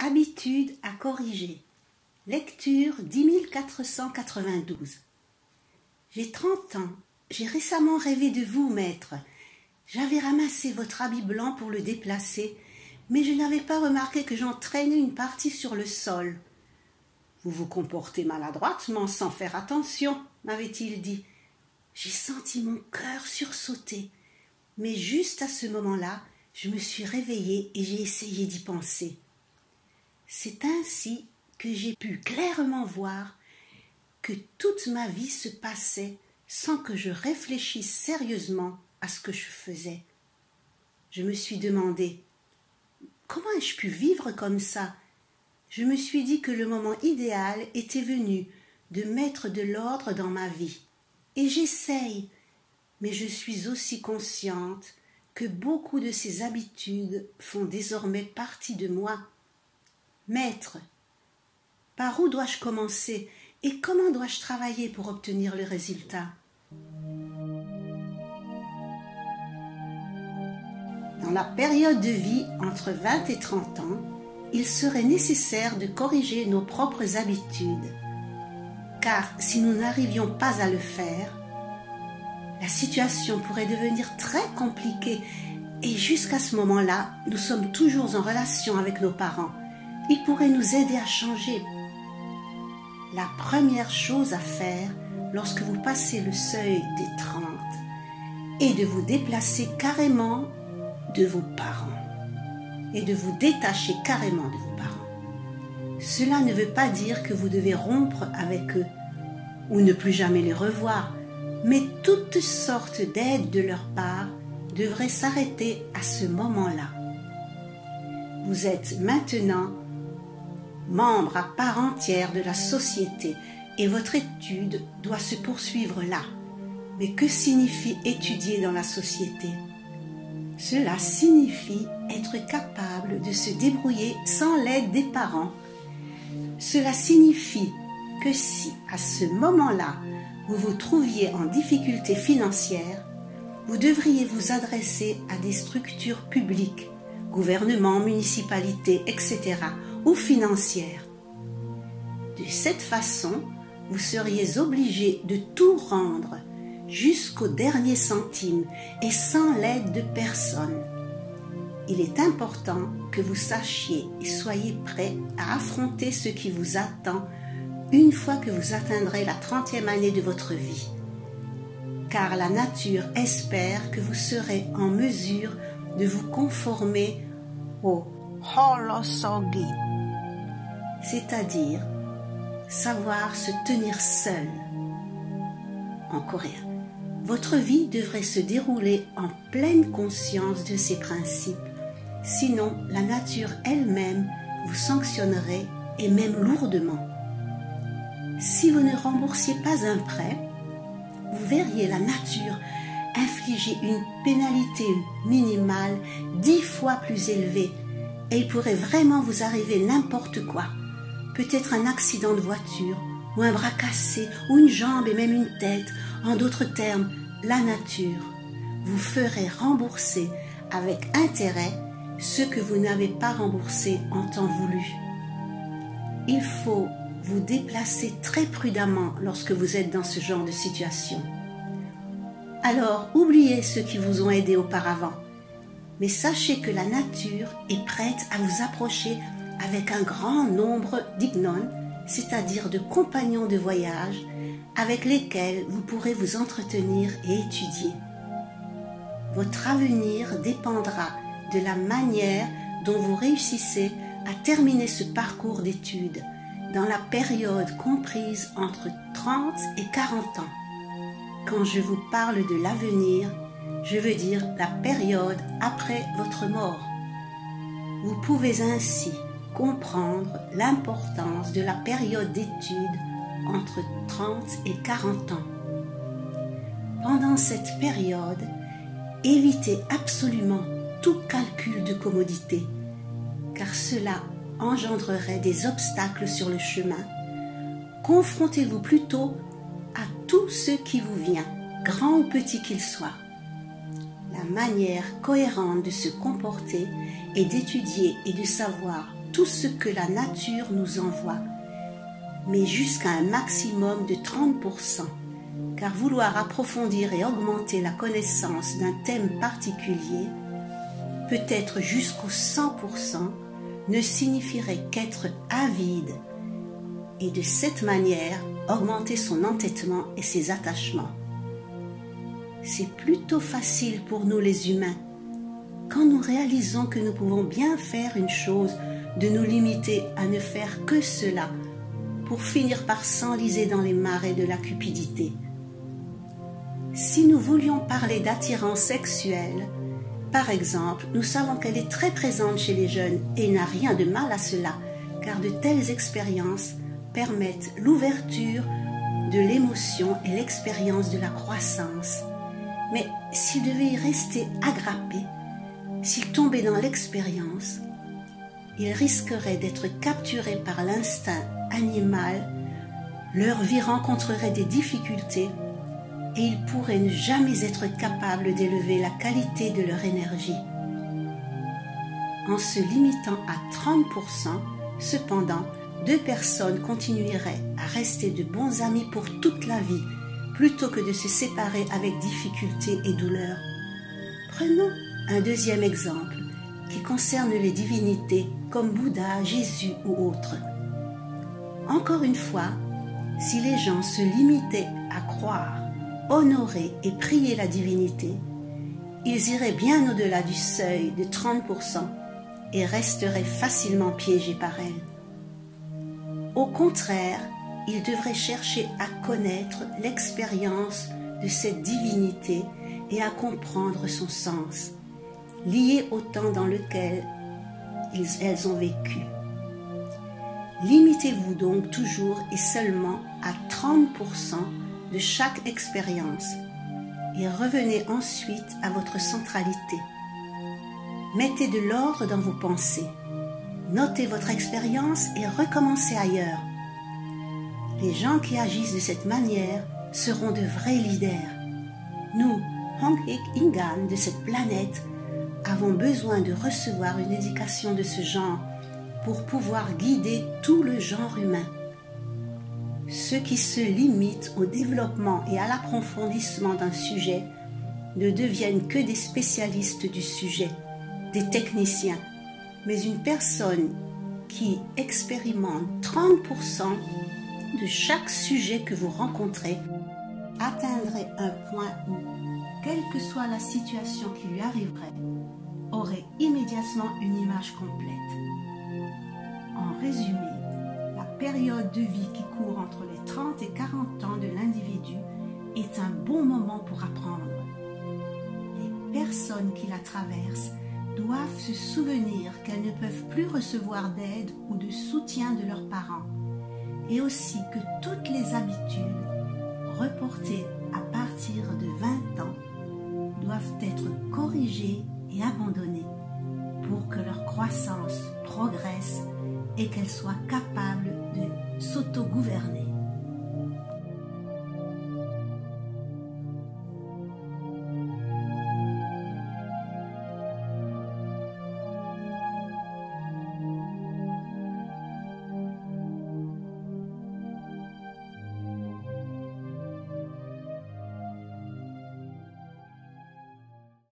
Habitude à corriger. Lecture 10492. J'ai 30 ans. J'ai récemment rêvé de vous, maître. J'avais ramassé votre habit blanc pour le déplacer, mais je n'avais pas remarqué que j'en traînais une partie sur le sol. Vous vous comportez maladroitement sans faire attention, m'avait-il dit. J'ai senti mon cœur sursauter, mais juste à ce moment-là, je me suis réveillée et j'ai essayé d'y penser. C'est ainsi que j'ai pu clairement voir que toute ma vie se passait sans que je réfléchisse sérieusement à ce que je faisais. Je me suis demandé « Comment ai-je pu vivre comme ça ?» Je me suis dit que le moment idéal était venu de mettre de l'ordre dans ma vie. Et j'essaye, mais je suis aussi consciente que beaucoup de ces habitudes font désormais partie de moi. Maître, par où dois-je commencer et comment dois-je travailler pour obtenir le résultat? Dans la période de vie entre 20 et 30 ans, il serait nécessaire de corriger nos propres habitudes. Car si nous n'arrivions pas à le faire, la situation pourrait devenir très compliquée et jusqu'à ce moment-là, nous sommes toujours en relation avec nos parents. Ils pourraient nous aider à changer. La première chose à faire lorsque vous passez le seuil des 30 est de vous déplacer carrément de vos parents et de vous détacher carrément de vos parents. Cela ne veut pas dire que vous devez rompre avec eux ou ne plus jamais les revoir, mais toutes sortes d'aides de leur part devraient s'arrêter à ce moment-là. Vous êtes maintenant membre à part entière de la société et votre étude doit se poursuivre là. Mais que signifie étudier dans la société? Cela signifie être capable de se débrouiller sans l'aide des parents. Cela signifie que si, à ce moment-là, vous vous trouviez en difficulté financière, vous devriez vous adresser à des structures publiques, gouvernements, municipalités, etc., ou financières. De cette façon, vous seriez obligé de tout rendre jusqu'au dernier centime et sans l'aide de personne. Il est important que vous sachiez et soyez prêts à affronter ce qui vous attend une fois que vous atteindrez la 30e année de votre vie. Car la nature espère que vous serez en mesure de vous conformer au holosogi, c'est-à-dire savoir se tenir seul. En coréen, votre vie devrait se dérouler en pleine conscience de ces principes, sinon la nature elle-même vous sanctionnerait et même lourdement. Si vous ne remboursiez pas un prêt, vous verriez la nature infliger une pénalité minimale 10 fois plus élevée et il pourrait vraiment vous arriver n'importe quoi. Peut-être un accident de voiture, ou un bras cassé, ou une jambe et même une tête. En d'autres termes, la nature vous ferait rembourser avec intérêt ce que vous n'avez pas remboursé en temps voulu. Il faut vous déplacer très prudemment lorsque vous êtes dans ce genre de situation. Alors, oubliez ceux qui vous ont aidé auparavant, mais sachez que la nature est prête à vous approcher avec un grand nombre d'ignon, c'est-à-dire de compagnons de voyage, avec lesquels vous pourrez vous entretenir et étudier. Votre avenir dépendra de la manière dont vous réussissez à terminer ce parcours d'études dans la période comprise entre 30 et 40 ans. Quand je vous parle de l'avenir, je veux dire la période après votre mort. Vous pouvez ainsi comprendre l'importance de la période d'études entre 30 et 40 ans. Pendant cette période, évitez absolument tout calcul de commodité, car cela engendrerait des obstacles sur le chemin. Confrontez-vous plutôt à tout ce qui vous vient, grand ou petit qu'il soit. La manière cohérente de se comporter et d'étudier et de savoir tout ce que la nature nous envoie, mais jusqu'à un maximum de 30%, car vouloir approfondir et augmenter la connaissance d'un thème particulier, peut-être jusqu'au 100%, ne signifierait qu'être avide et de cette manière augmenter son entêtement et ses attachements. C'est plutôt facile pour nous les humains, quand nous réalisons que nous pouvons bien faire une chose, de nous limiter à ne faire que cela pour finir par s'enliser dans les marais de la cupidité. Si nous voulions parler d'attirance sexuelle, par exemple, nous savons qu'elle est très présente chez les jeunes et il n'y a rien de mal à cela, car de telles expériences permettent l'ouverture de l'émotion et l'expérience de la croissance. Mais s'ils devaient y rester aggrappés, s'ils tombaient dans l'expérience, ils risqueraient d'être capturés par l'instinct animal, leur vie rencontrerait des difficultés et ils pourraient ne jamais être capables d'élever la qualité de leur énergie. En se limitant à 30%, cependant, 2 personnes continueraient à rester de bons amis pour toute la vie, plutôt que de se séparer avec difficulté et douleur. Prenons un deuxième exemple qui concerne les divinités comme Bouddha, Jésus ou autres. Encore une fois, si les gens se limitaient à croire, honorer et prier la divinité, ils iraient bien au-delà du seuil de 30% et resteraient facilement piégés par elle. Au contraire, ils devraient chercher à connaître l'expérience de cette divinité et à comprendre son sens, lié au temps dans lequel elles ont vécu. Limitez-vous donc toujours et seulement à 30% de chaque expérience et revenez ensuite à votre centralité. Mettez de l'ordre dans vos pensées. Notez votre expérience et recommencez ailleurs. Les gens qui agissent de cette manière seront de vrais leaders. Nous, Hong-Hik Ingan de cette planète, avons besoin de recevoir une éducation de ce genre pour pouvoir guider tout le genre humain. Ceux qui se limitent au développement et à l'approfondissement d'un sujet ne deviennent que des spécialistes du sujet, des techniciens, mais une personne qui expérimente 30% de chaque sujet que vous rencontrez atteindrait un point où, quelle que soit la situation qui lui arriverait, aurait immédiatement une image complète. En résumé, la période de vie qui court entre les 30 et 40 ans de l'individu est un bon moment pour apprendre. Les personnes qui la traversent doivent se souvenir qu'elles ne peuvent plus recevoir d'aide ou de soutien de leurs parents, et aussi que toutes les habitudes reportées à partir de 20 ans doivent être corrigées et abandonnées pour que leur croissance progresse et qu'elles soient capables de s'auto-gouverner.